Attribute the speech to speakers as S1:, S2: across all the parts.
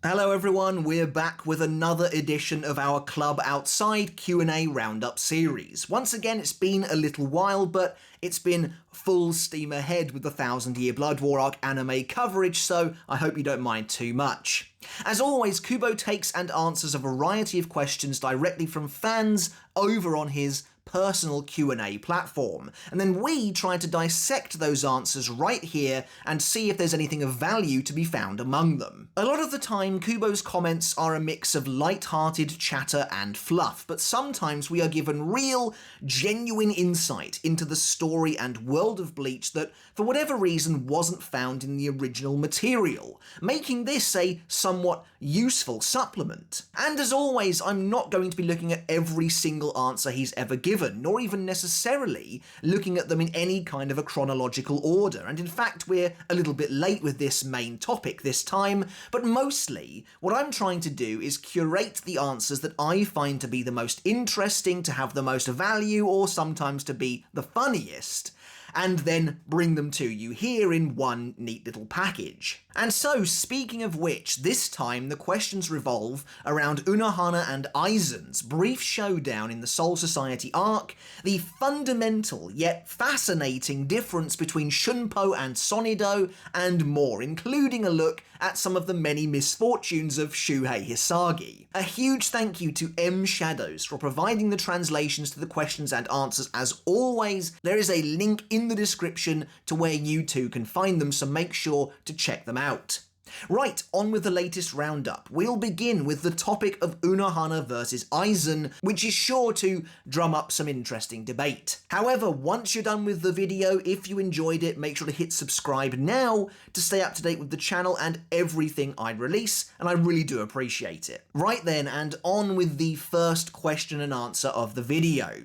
S1: Hello everyone, we're back with another edition of our Klub Outside Q&A Round-up series. Once again, it's been a little while, but it's been full steam ahead with the 1000-Year Blood War arc anime coverage, so I hope you don't mind too much. As always, Kubo takes and answers a variety of questions directly from fans over on his personal Q&A platform, and then we try to dissect those answers right here and see if there's anything of value to be found among them. A lot of the time, Kubo's comments are a mix of light-hearted chatter and fluff, but sometimes we are given real, genuine insight into the story and world of Bleach that, for whatever reason, wasn't found in the original material, making this a somewhat useful supplement. And as always, I'm not going to be looking at every single answer he's ever given, nor even necessarily looking at them in any kind of a chronological order, and in fact we're a little bit late with this main topic this time, but mostly what I'm trying to do is curate the answers that I find to be the most interesting, to have the most value, or sometimes to be the funniest, and then bring them to you here in one neat little package. And so, speaking of which, this time the questions revolve around Unohana and Aizen's brief showdown in the Soul Society arc, the fundamental yet fascinating difference between Shunpo and Sonido, and more, including a look at some of the many misfortunes of Shuhei Hisagi. A huge thank you to M Shadows for providing the translations to the questions and answers as always. There is a link in the description to where you too can find them, so make sure to check them out. Right, on with the latest roundup. We'll begin with the topic of Unohana versus Aizen, which is sure to drum up some interesting debate. However, once you're done with the video, if you enjoyed it, make sure to hit subscribe now to stay up to date with the channel and everything I release, and I really do appreciate it. Right then, and on with the first question and answer of the video.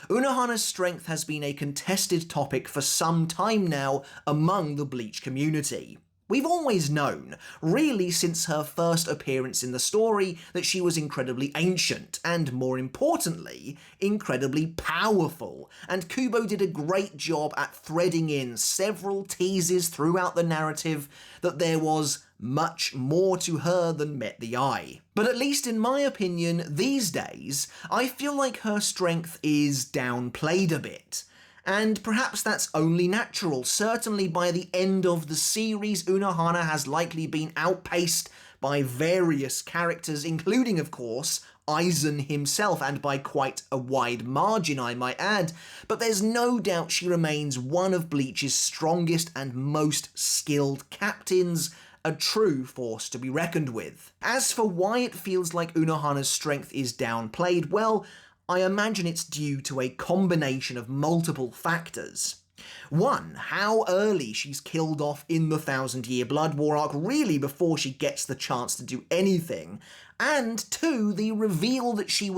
S1: Unohana's strength has been a contested topic for some time now among the Bleach community. We've always known, really since her first appearance in the story, that she was incredibly ancient, and more importantly, incredibly powerful, and Kubo did a great job at threading in several teases throughout the narrative that there was much more to her than met the eye. But at least in my opinion, these days, I feel like her strength is downplayed a bit. And perhaps that's only natural. Certainly by the end of the series, Unohana has likely been outpaced by various characters, including, of course, Aizen himself, and by quite a wide margin, I might add. But there's no doubt she remains one of Bleach's strongest and most skilled captains, a true force to be reckoned with. As for why it feels like Unohana's strength is downplayed, well, I imagine it's due to a combination of multiple factors. One, how early she's killed off in the 1000-Year Blood War arc, really before she gets the chance to do anything. And two, the reveal that she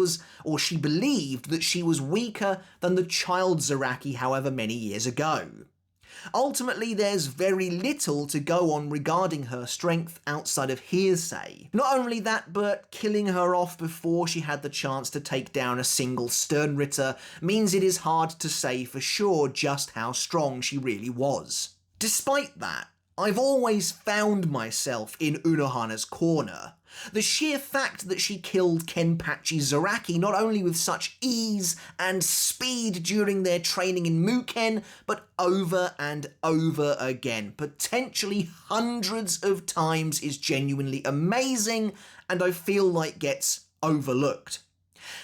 S1: believed that she was weaker than the child Zaraki however many years ago. Ultimately, there's very little to go on regarding her strength outside of hearsay. Not only that, but killing her off before she had the chance to take down a single sternritter means it is hard to say for sure just how strong she really was. Despite that, I've always found myself in Unohana's corner. The sheer fact that she killed Kenpachi Zaraki not only with such ease and speed during their training in Muken, but over and over again, potentially hundreds of times, is genuinely amazing, and I feel like gets overlooked.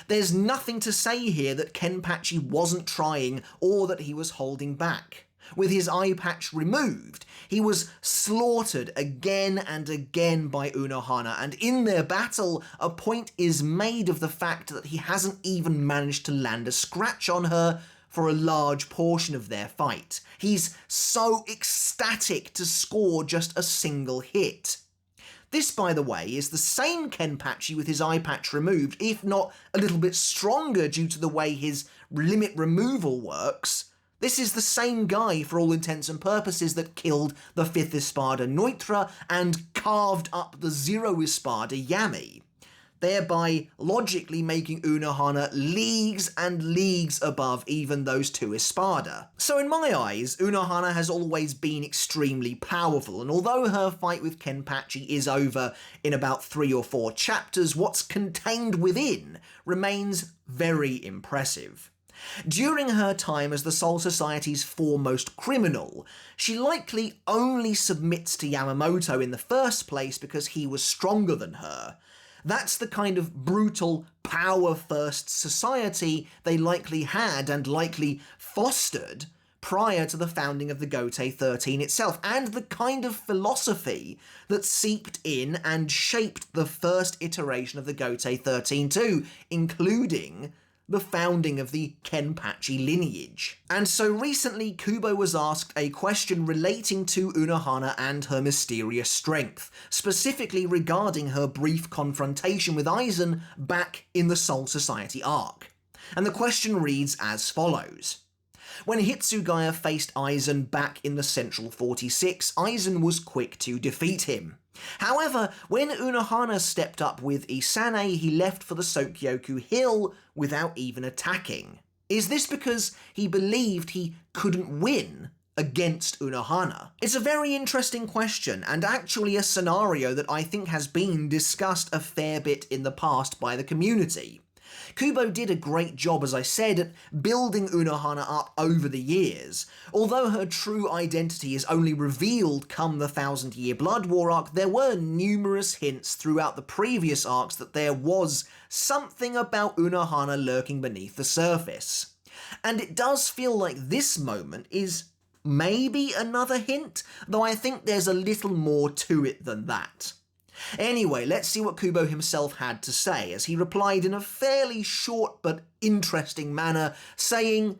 S1: There's nothing to say here that Kenpachi wasn't trying or that he was holding back. With his eye patch removed, he was slaughtered again and again by Unohana, and in their battle, a point is made of the fact that he hasn't even managed to land a scratch on her for a large portion of their fight. He's so ecstatic to score just a single hit. This, by the way, is the same Kenpachi with his eye patch removed, if not a little bit stronger due to the way his limit removal works. This is the same guy, for all intents and purposes, that killed the 5th Espada Neutra and carved up the 0 Espada Yami. thereby logically making Unohana leagues and leagues above even those two Espada. So in my eyes, Unohana has always been extremely powerful, and although her fight with Kenpachi is over in about 3 or 4 chapters, what's contained within remains very impressive. During her time as the Soul Society's foremost criminal, she likely only submits to Yamamoto in the first place because he was stronger than her. That's the kind of brutal, power-first society they likely had and likely fostered prior to the founding of the Gotei 13 itself, and the kind of philosophy that seeped in and shaped the first iteration of the Gotei 13 too, including the founding of the Kenpachi lineage. And so recently, Kubo was asked a question relating to Unohana and her mysterious strength, specifically regarding her brief confrontation with Aizen back in the Soul Society arc. And the question reads as follows. When Hitsugaya faced Aizen back in the Central 46, Aizen was quick to defeat him. However, when Unohana stepped up with Isane, he left for the Sokyoku Hill without even attacking. Is this because he believed he couldn't win against Unohana? It's a very interesting question, and actually a scenario that I think has been discussed a fair bit in the past by the community. Kubo did a great job, as I said, at building Unohana up over the years. Although her true identity is only revealed come the 1000-Year Blood War arc, there were numerous hints throughout the previous arcs that there was something about Unohana lurking beneath the surface. And it does feel like this moment is maybe another hint, though I think there's a little more to it than that. Anyway, let's see what Kubo himself had to say, as he replied in a fairly short but interesting manner, saying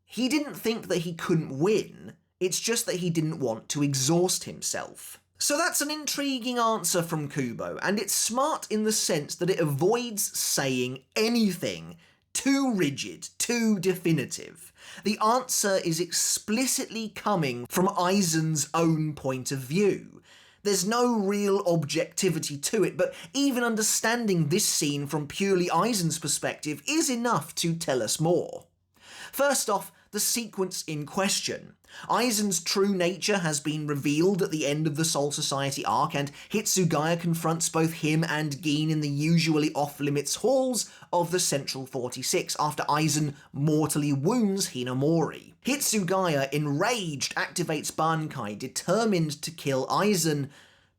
S1: he didn't think that he couldn't win, it's just that he didn't want to exhaust himself. So that's an intriguing answer from Kubo, and it's smart in the sense that it avoids saying anything too rigid, too definitive. The answer is explicitly coming from Aizen's own point of view. There's no real objectivity to it, but even understanding this scene from purely Aizen's perspective is enough to tell us more. First off, the sequence in question. Aizen's true nature has been revealed at the end of the Soul Society arc, and Hitsugaya confronts both him and Gin in the usually off-limits halls of the Central 46 after Aizen mortally wounds Hinamori. Hitsugaya, enraged, activates Bankai, determined to kill Aizen,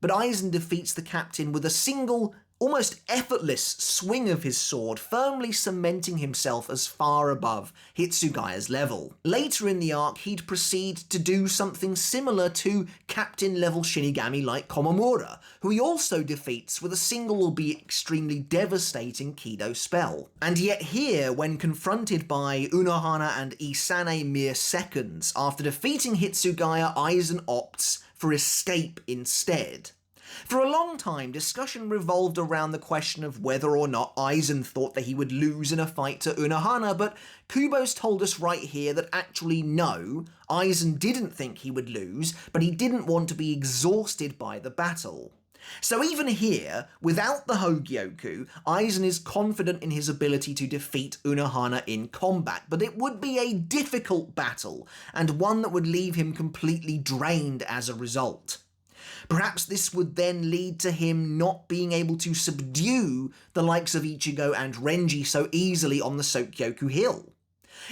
S1: but Aizen defeats the captain with a single, almost effortless swing of his sword, firmly cementing himself as far above Hitsugaya's level. Later in the arc, he'd proceed to do something similar to captain-level Shinigami like Komamura, who he also defeats with a single albeit extremely devastating Kido spell. And yet here, when confronted by Unohana and Isane mere seconds after defeating Hitsugaya, Aizen opts for escape instead. For a long time, discussion revolved around the question of whether or not Aizen thought that he would lose in a fight to Unohana, but Kubo's told us right here that actually no, Aizen didn't think he would lose, but he didn't want to be exhausted by the battle. So even here, without the Hogyoku, Aizen is confident in his ability to defeat Unohana in combat, but it would be a difficult battle, and one that would leave him completely drained as a result. Perhaps this would then lead to him not being able to subdue the likes of Ichigo and Renji so easily on the Sokyoku Hill.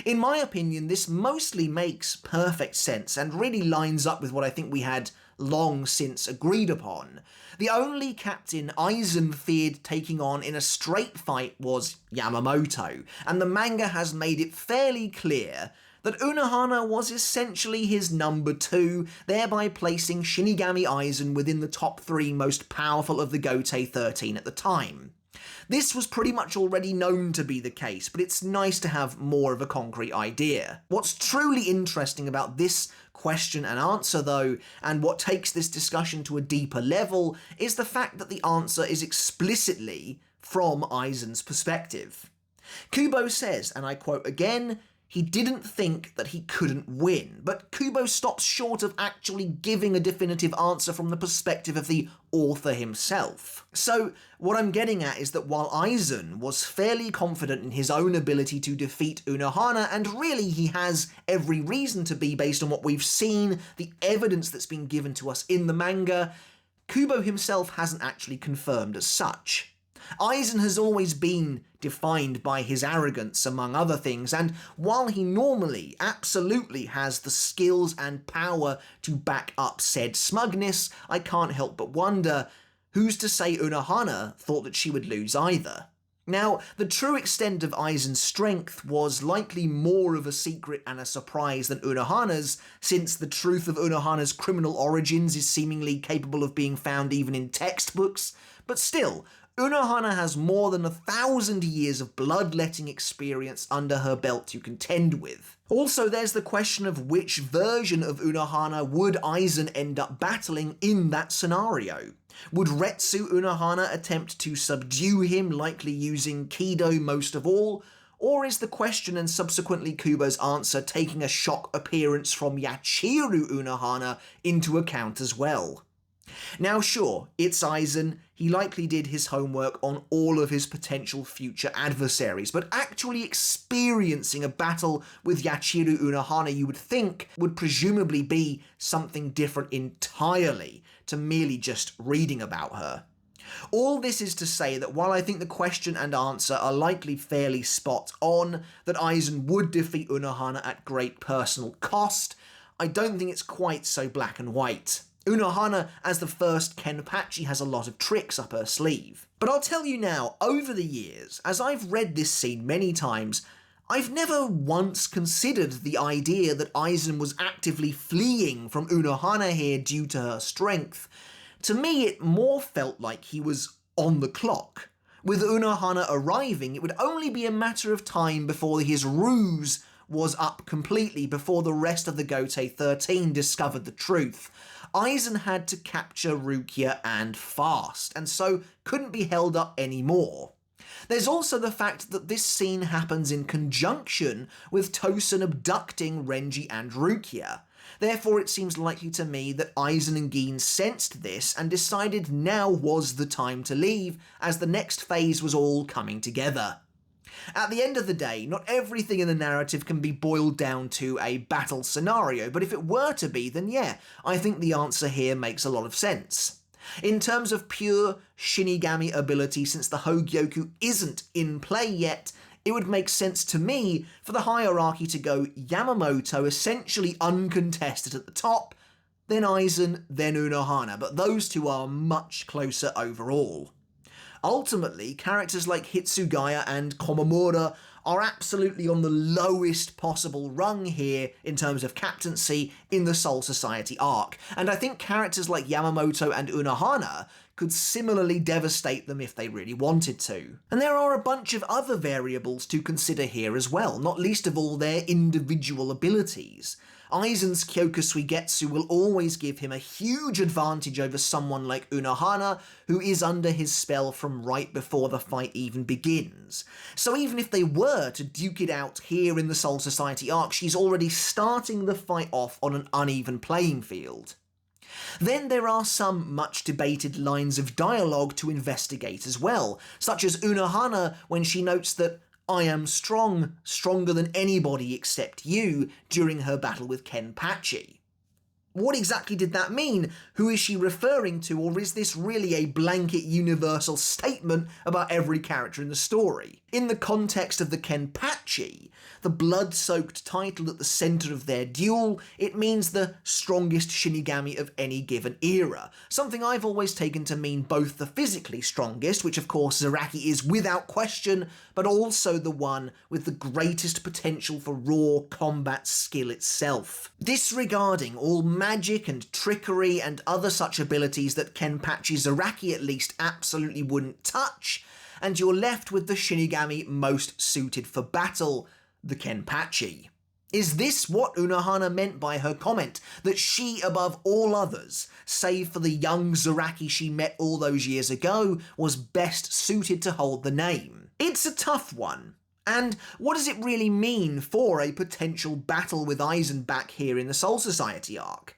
S1: In my opinion, this mostly makes perfect sense and really lines up with what I think we had long since agreed upon. The only captain Aizen feared taking on in a straight fight was Yamamoto, and the manga has made it fairly clear that Unohana was essentially his number 2, thereby placing Shinigami Aizen within the top 3 most powerful of the Gotei 13 at the time. This was pretty much already known to be the case, but it's nice to have more of a concrete idea. What's truly interesting about this question and answer though, and what takes this discussion to a deeper level, is the fact that the answer is explicitly from Aizen's perspective. Kubo says, and I quote again, he didn't think that he couldn't win, but Kubo stops short of actually giving a definitive answer from the perspective of the author himself. So, what I'm getting at is that while Aizen was fairly confident in his own ability to defeat Unohana, and really he has every reason to be based on what we've seen, the evidence that's been given to us in the manga, Kubo himself hasn't actually confirmed as such. Aizen has always been defined by his arrogance, among other things, and while he normally absolutely has the skills and power to back up said smugness, I can't help but wonder, who's to say Unohana thought that she would lose either? Now, the true extent of Aizen's strength was likely more of a secret and a surprise than Unohana's, since the truth of Unohana's criminal origins is seemingly capable of being found even in textbooks, but still, Unohana has more than 1,000 years of bloodletting experience under her belt to contend with. Also, there's the question of which version of Unohana would Aizen end up battling in that scenario. Would Retsu Unohana attempt to subdue him, likely using Kido most of all? Or is the question and subsequently Kubo's answer taking a shock appearance from Yachiru Unohana into account as well? Now sure, it's Aizen, he likely did his homework on all of his potential future adversaries, but actually experiencing a battle with Yachiru Unohana you would think would presumably be something different entirely to merely just reading about her. All this is to say that while I think the question and answer are likely fairly spot on, that Aizen would defeat Unohana at great personal cost, I don't think it's quite so black and white. Unohana, as the first Kenpachi, has a lot of tricks up her sleeve. But I'll tell you now, over the years, as I've read this scene many times, I've never once considered the idea that Aizen was actively fleeing from Unohana here due to her strength. To me, it more felt like he was on the clock. With Unohana arriving, it would only be a matter of time before his ruse was up completely, before the rest of the Gotei 13 discovered the truth. Aizen had to capture Rukia and fast, and so couldn't be held up anymore. There's also the fact that this scene happens in conjunction with Tosen abducting Renji and Rukia. Therefore, it seems likely to me that Aizen and Gin sensed this and decided now was the time to leave, as the next phase was all coming together. At the end of the day, not everything in the narrative can be boiled down to a battle scenario, but if it were to be, then yeah, I think the answer here makes a lot of sense. In terms of pure Shinigami ability, since the Hogyoku isn't in play yet, it would make sense to me for the hierarchy to go Yamamoto essentially uncontested at the top, then Aizen, then Unohana, but those two are much closer overall. Ultimately, characters like Hitsugaya and Komamura are absolutely on the lowest possible rung here in terms of captaincy in the Soul Society arc, and I think characters like Yamamoto and Unohana could similarly devastate them if they really wanted to. And there are a bunch of other variables to consider here as well, not least of all their individual abilities. Aizen's Kyokusuigetsu will always give him a huge advantage over someone like Unohana, who is under his spell from right before the fight even begins. So even if they were to duke it out here in the Soul Society arc, she's already starting the fight off on an uneven playing field. Then there are some much debated lines of dialogue to investigate as well, such as Unohana when she notes that "I am strong, stronger than anybody except you," during her battle with Kenpachi. What exactly did that mean? Who is she referring to, or is this really a blanket universal statement about every character in the story? In the context of the Kenpachi, the blood-soaked title at the centre of their duel, it means the strongest Shinigami of any given era, something I've always taken to mean both the physically strongest, which of course Zaraki is without question, but also the one with the greatest potential for raw combat skill itself. Disregarding all magic and trickery and other such abilities that Kenpachi Zaraki at least absolutely wouldn't touch, and you're left with the Shinigami most suited for battle, the Kenpachi. Is this what Unohana meant by her comment, that she, above all others, save for the young Zaraki she met all those years ago, was best suited to hold the name? It's a tough one. And what does it really mean for a potential battle with Aizen back here in the Soul Society arc?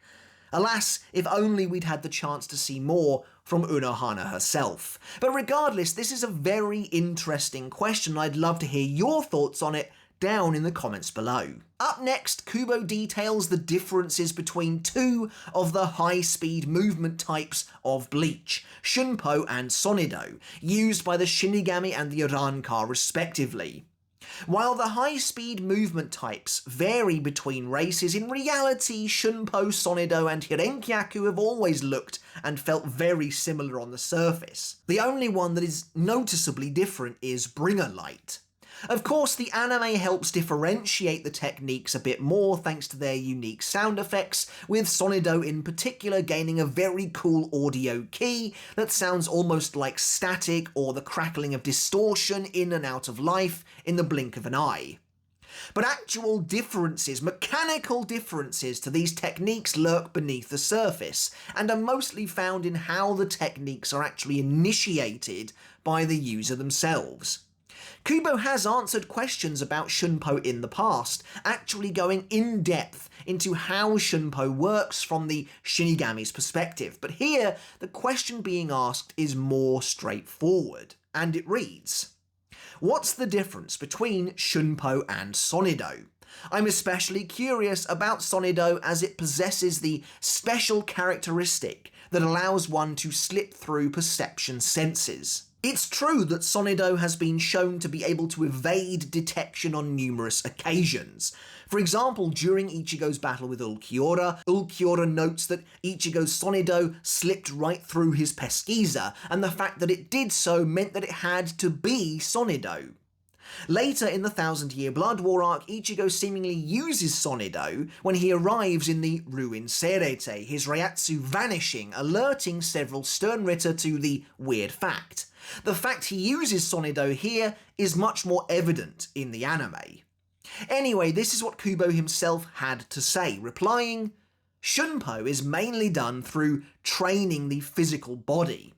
S1: Alas, if only we'd had the chance to see more from Unohana herself. But regardless, this is a very interesting question. I'd love to hear your thoughts on it down in the comments below. Up next, Kubo details the differences between two of the high-speed movement types of Bleach, Shunpo and Sonido, used by the Shinigami and the Arrancar respectively. While the high-speed movement types vary between races, in reality Shunpo, Sonido and Hirenkyaku have always looked and felt very similar on the surface. The only one that is noticeably different is Bringer Light. Of course, the anime helps differentiate the techniques a bit more thanks to their unique sound effects, with Sonido in particular gaining a very cool audio key that sounds almost like static or the crackling of distortion in and out of life in the blink of an eye. But actual differences, mechanical differences to these techniques lurk beneath the surface, and are mostly found in how the techniques are actually initiated by the user themselves. Kubo has answered questions about Shunpo in the past, actually going in depth into how Shunpo works from the Shinigami's perspective, but here the question being asked is more straightforward, and it reads: what's the difference between Shunpo and Sonido? I'm especially curious about Sonido as it possesses the special characteristic that allows one to slip through perception senses. It's true that Sonido has been shown to be able to evade detection on numerous occasions. For example, during Ichigo's battle with Ulquiorra notes that Ichigo's Sonido slipped right through his pesquisa, and the fact that it did so meant that it had to be Sonido. Later in the Thousand Year Blood War arc, Ichigo seemingly uses Sonido when he arrives in the Ruin Serete, his Reiatsu vanishing, alerting several sternritter to the weird fact. The fact he uses Sonido here is much more evident in the anime. Anyway, this is what Kubo himself had to say, replying, Shunpo is mainly done through training the physical body.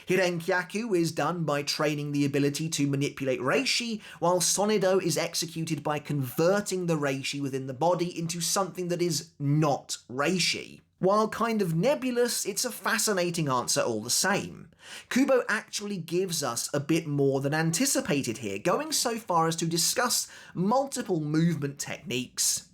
S1: Hirenkyaku is done by training the ability to manipulate reishi, while Sonido is executed by converting the reishi within the body into something that is not reishi. While kind of nebulous, it's a fascinating answer all the same. Kubo actually gives us a bit more than anticipated here, going so far as to discuss multiple movement techniques.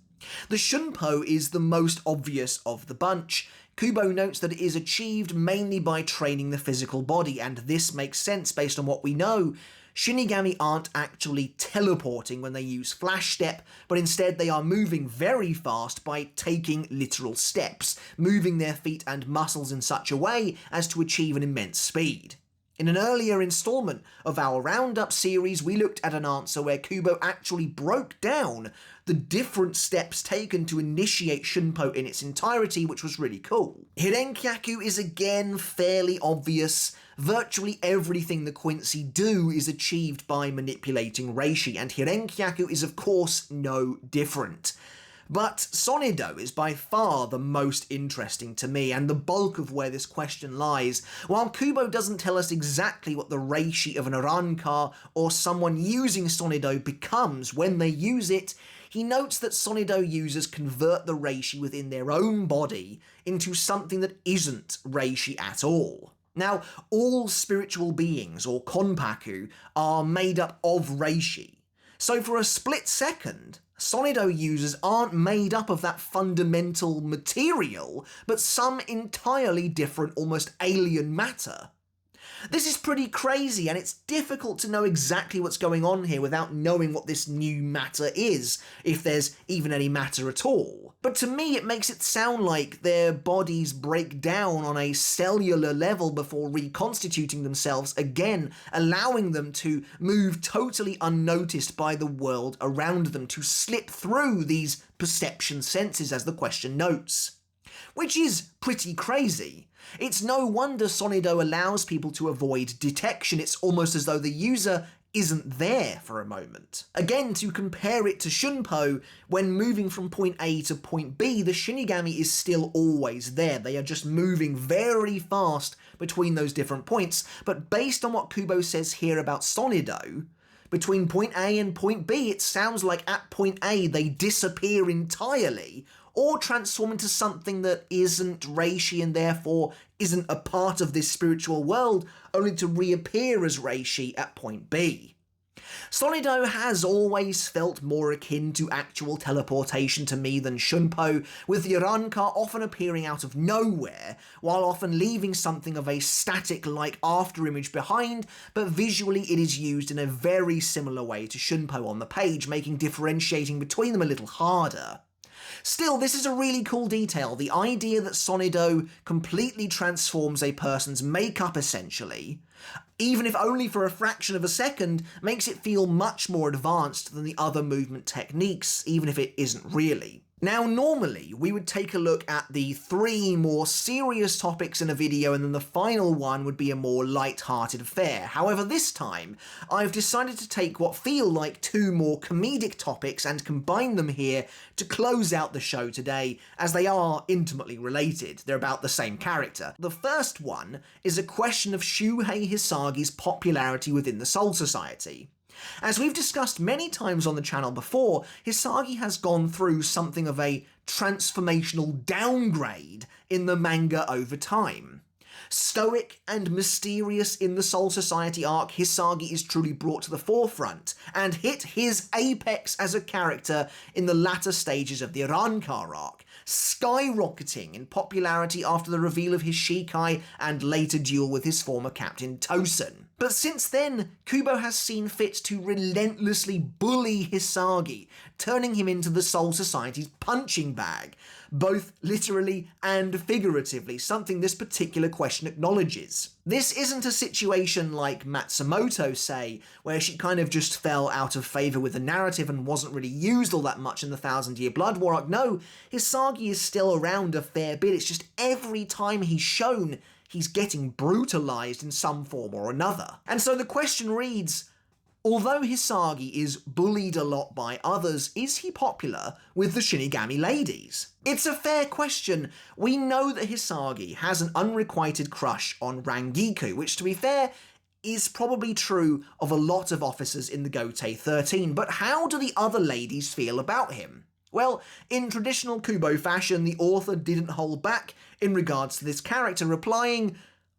S1: The Shunpo is the most obvious of the bunch. Kubo notes that it is achieved mainly by training the physical body, and this makes sense based on what we know. Shinigami aren't actually teleporting when they use Flash Step, but instead they are moving very fast by taking literal steps, moving their feet and muscles in such a way as to achieve an immense speed. In an earlier installment of our Roundup series, we looked at an answer where Kubo actually broke down the different steps taken to initiate Shunpo in its entirety, which was really cool. Hirenkyaku is again fairly obvious. Virtually everything the Quincy do is achieved by manipulating reishi, and Hirenkyaku is of course no different. But Sonido is by far the most interesting to me, and the bulk of where this question lies. While Kubo doesn't tell us exactly what the reishi of an Arrancar or someone using Sonido becomes when they use it, he notes that Sonido users convert the reishi within their own body into something that isn't reishi at all. Now, all spiritual beings, or konpaku, are made up of reishi. So for a split second, Sonido users aren't made up of that fundamental material, but some entirely different, almost alien matter. This is pretty crazy, and it's difficult to know exactly what's going on here without knowing what this new matter is, if there's even any matter at all. But to me, it makes it sound like their bodies break down on a cellular level before reconstituting themselves again, allowing them to move totally unnoticed by the world around them, to slip through these perception senses, as the question notes. Which is pretty crazy. It's no wonder Sonido allows people to avoid detection. It's almost as though the user isn't there for a moment. Again, to compare it to Shunpo, when moving from point A to point B, the Shinigami is still always there. They are just moving very fast between those different points. But based on what Kubo says here about Sonido, Between point A and point B, it sounds like at point A they disappear entirely, or transform into something that isn't reishi and therefore isn't a part of this spiritual world, only to reappear as reishi at point B. Sonido has always felt more akin to actual teleportation to me than Shunpo, with the Ranka often appearing out of nowhere, while often leaving something of a static-like afterimage behind, but visually it is used in a very similar way to Shunpo on the page, making differentiating between them a little harder. Still, this is a really cool detail. The idea that Sonido completely transforms a person's makeup, essentially, even if only for a fraction of a second, makes it feel much more advanced than the other movement techniques, even if it isn't really. Now, normally, we would take a look at the 3 more serious topics in a video, and then the final one would be a more light-hearted affair. However, this time, I've decided to take what feel like 2 more comedic topics and combine them here to close out the show today, as they are intimately related. They're about the same character. The first one is a question of Shuhei Hisagi's popularity within the Soul Society. As we've discussed many times on the channel before, Hisagi has gone through something of a transformational downgrade in the manga over time. Stoic and mysterious in the Soul Society arc, Hisagi is truly brought to the forefront, and hit his apex as a character in the latter stages of the Rankar arc, skyrocketing in popularity after the reveal of his Shikai and later duel with his former captain Tosen. But since then, Kubo has seen fit to relentlessly bully Hisagi, turning him into the Soul Society's punching bag, both literally and figuratively, something this particular question acknowledges. This isn't a situation like Matsumoto, say, where she kind of just fell out of favour with the narrative and wasn't really used all that much in the Thousand Year Blood War arc. No, Hisagi is still around a fair bit, it's just every time he's shown, he's getting brutalised in some form or another. And so the question reads, although Hisagi is bullied a lot by others, is he popular with the Shinigami ladies? It's a fair question. We know that Hisagi has an unrequited crush on Rangiku, which, to be fair, is probably true of a lot of officers in the Gotei 13, but how do the other ladies feel about him? Well, in traditional Kubo fashion, the author didn't hold back in regards to this character, replying,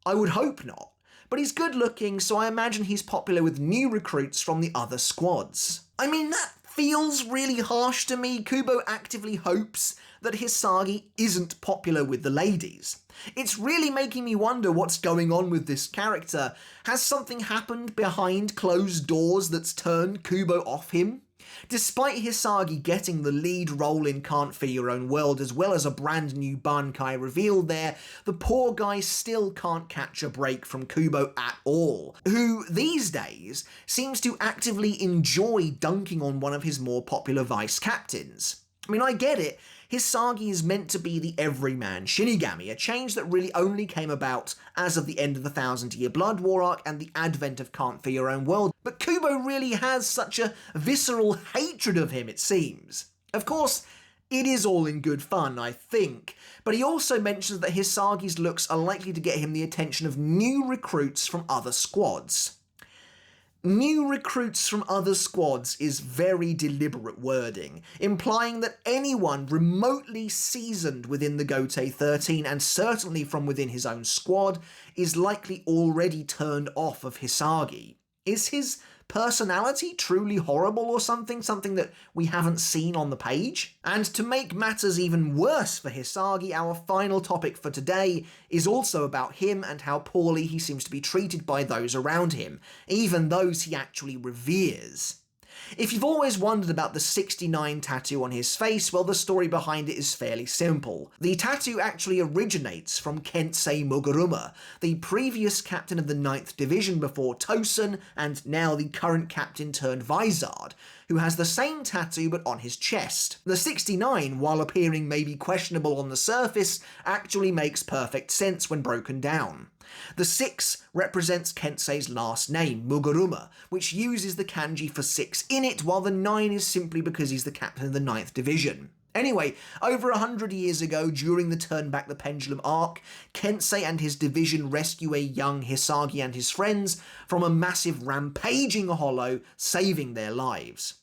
S1: "I would hope not. But he's good looking, so I imagine he's popular with new recruits from the other squads." I mean, that feels really harsh to me. Kubo actively hopes that Hisagi isn't popular with the ladies. It's really making me wonder what's going on with this character. Has something happened behind closed doors that's turned Kubo off him? Despite Hisagi getting the lead role in Can't Fear Your Own World, as well as a brand new bankai revealed there, the poor guy still can't catch a break from Kubo at all, who, these days, seems to actively enjoy dunking on one of his more popular vice captains. I mean, I get it. Hisagi is meant to be the everyman Shinigami, a change that really only came about as of the end of the Thousand Year Blood War arc and the advent of Can't Fear Your Own World, but Kubo really has such a visceral hatred of him, it seems. Of course, it is all in good fun, I think, but he also mentions that Hisagi's looks are likely to get him the attention of new recruits from other squads. New recruits from other squads is very deliberate wording, implying that anyone remotely seasoned within the Gotei 13, and certainly from within his own squad, is likely already turned off of Hisagi. Is his personality truly horrible or something that we haven't seen on the page? And to make matters even worse for Hisagi, our final topic for today is also about him and how poorly he seems to be treated by those around him, even those he actually reveres. If you've always wondered about the 69 tattoo on his face, well, the story behind it is fairly simple. The tattoo actually originates from Kensei Muguruma, the previous captain of the 9th Division before Tosen, and now the current captain turned Vizard, who has the same tattoo but on his chest. The 69, while appearing maybe questionable on the surface, actually makes perfect sense when broken down. The 6 represents Kensei's last name, Muguruma, which uses the kanji for 6 in it, while the 9 is simply because he's the captain of the 9th Division. Anyway, over 100 years ago, during the Turn Back the Pendulum arc, Kensei and his division rescue a young Hisagi and his friends from a massive rampaging hollow, saving their lives.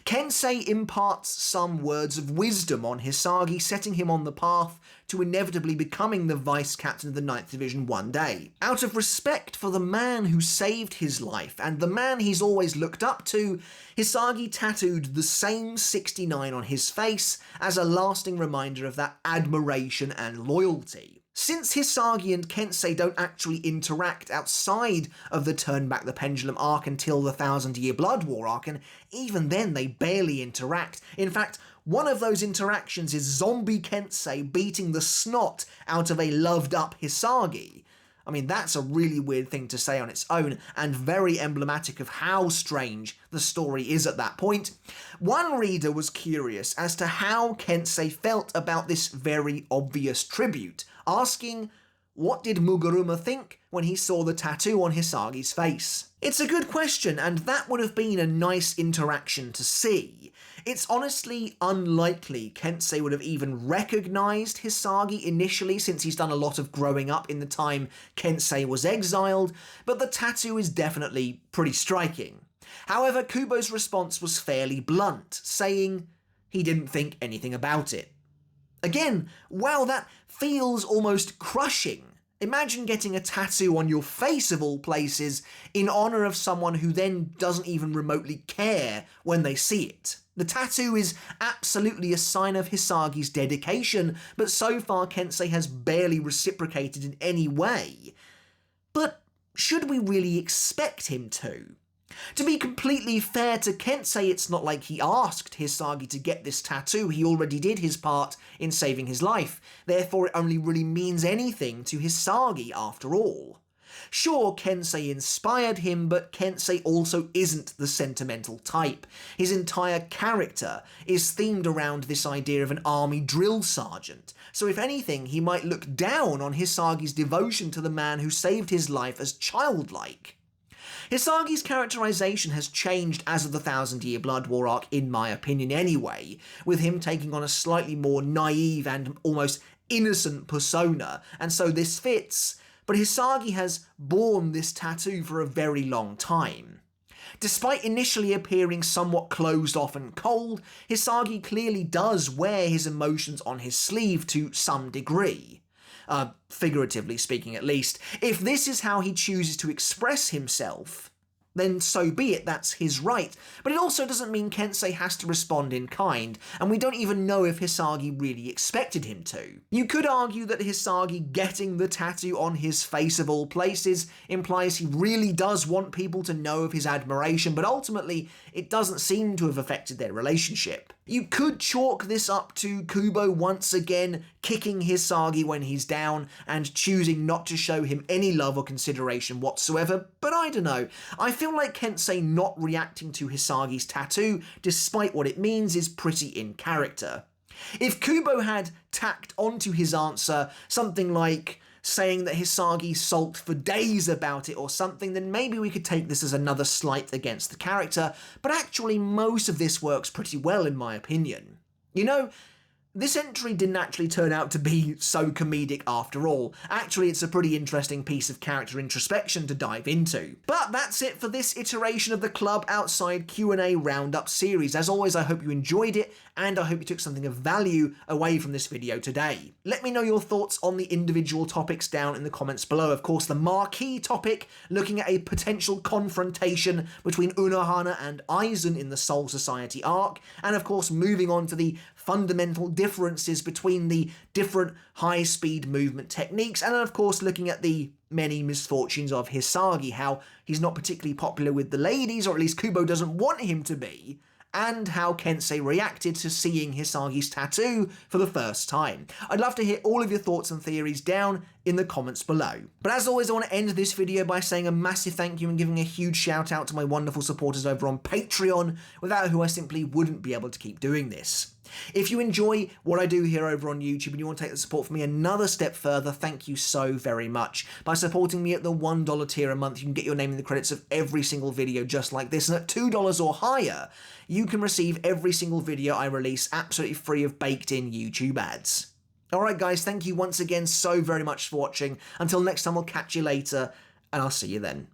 S1: Kensei imparts some words of wisdom on Hisagi, setting him on the path to inevitably becoming the vice captain of the 9th Division one day. Out of respect for the man who saved his life and the man he's always looked up to, Hisagi tattooed the same 69 on his face as a lasting reminder of that admiration and loyalty. Since Hisagi and Kensei don't actually interact outside of the Turn Back the Pendulum arc until the Thousand Year Blood War arc, and even then they barely interact. In fact, one of those interactions is zombie Kensei beating the snot out of a loved-up Hisagi. I mean, that's a really weird thing to say on its own, and very emblematic of how strange the story is at that point. One reader was curious as to how Kensei felt about this very obvious tribute, asking, what did Muguruma think when he saw the tattoo on Hisagi's face? It's a good question, and that would have been a nice interaction to see. It's honestly unlikely Kensei would have even recognised Hisagi initially, since he's done a lot of growing up in the time Kensei was exiled, but the tattoo is definitely pretty striking. However, Kubo's response was fairly blunt, saying he didn't think anything about it. Again, wow, that feels almost crushing. Imagine getting a tattoo on your face of all places in honour of someone who then doesn't even remotely care when they see it. The tattoo is absolutely a sign of Hisagi's dedication, but so far Kensei has barely reciprocated in any way. But should we really expect him to? To be completely fair to Kensei, it's not like he asked Hisagi to get this tattoo. He already did his part in saving his life. Therefore, it only really means anything to Hisagi after all. Sure, Kensei inspired him, but Kensei also isn't the sentimental type. His entire character is themed around this idea of an army drill sergeant. So if anything, he might look down on Hisagi's devotion to the man who saved his life as childlike. Hisagi's characterization has changed as of the Thousand Year Blood War arc, in my opinion anyway, with him taking on a slightly more naive and almost innocent persona, and so this fits, but Hisagi has borne this tattoo for a very long time. Despite initially appearing somewhat closed off and cold, Hisagi clearly does wear his emotions on his sleeve to some degree. Figuratively speaking at least. If this is how he chooses to express himself, then so be it, that's his right. But it also doesn't mean Kensei has to respond in kind, and we don't even know if Hisagi really expected him to. You could argue that Hisagi getting the tattoo on his face of all places implies he really does want people to know of his admiration, but ultimately it doesn't seem to have affected their relationship. You could chalk this up to Kubo once again kicking Hisagi when he's down and choosing not to show him any love or consideration whatsoever, but I don't know. I feel like Kensei not reacting to Hisagi's tattoo, despite what it means, is pretty in character. If Kubo had tacked onto his answer something like saying that Hisagi sulked for days about it or something, then maybe we could take this as another slight against the character, but actually most of this works pretty well in my opinion. You know, this entry didn't actually turn out to be so comedic after all. Actually, it's a pretty interesting piece of character introspection to dive into. But that's it for this iteration of the Klub Outside Q&A Roundup series. As always, I hope you enjoyed it, and I hope you took something of value away from this video today. Let me know your thoughts on the individual topics down in the comments below. Of course, the marquee topic, looking at a potential confrontation between Unohana and Aizen in the Soul Society arc, and of course moving on to the fundamental differences between the different high-speed movement techniques, and of course looking at the many misfortunes of Hisagi, how he's not particularly popular with the ladies, or at least Kubo doesn't want him to be, and how Kensei reacted to seeing Hisagi's tattoo for the first time. I'd love to hear all of your thoughts and theories down in the comments below. But as always, I want to end this video by saying a massive thank you and giving a huge shout out to my wonderful supporters over on Patreon, without who I simply wouldn't be able to keep doing this. If you enjoy what I do here over on YouTube and you want to take the support from me another step further, thank you so very much. By supporting me at the $1 tier a month, you can get your name in the credits of every single video just like this, and at $2 or higher, you can receive every single video I release absolutely free of baked-in YouTube ads. Alright guys, thank you once again so very much for watching. Until next time, I'll catch you later, and I'll see you then.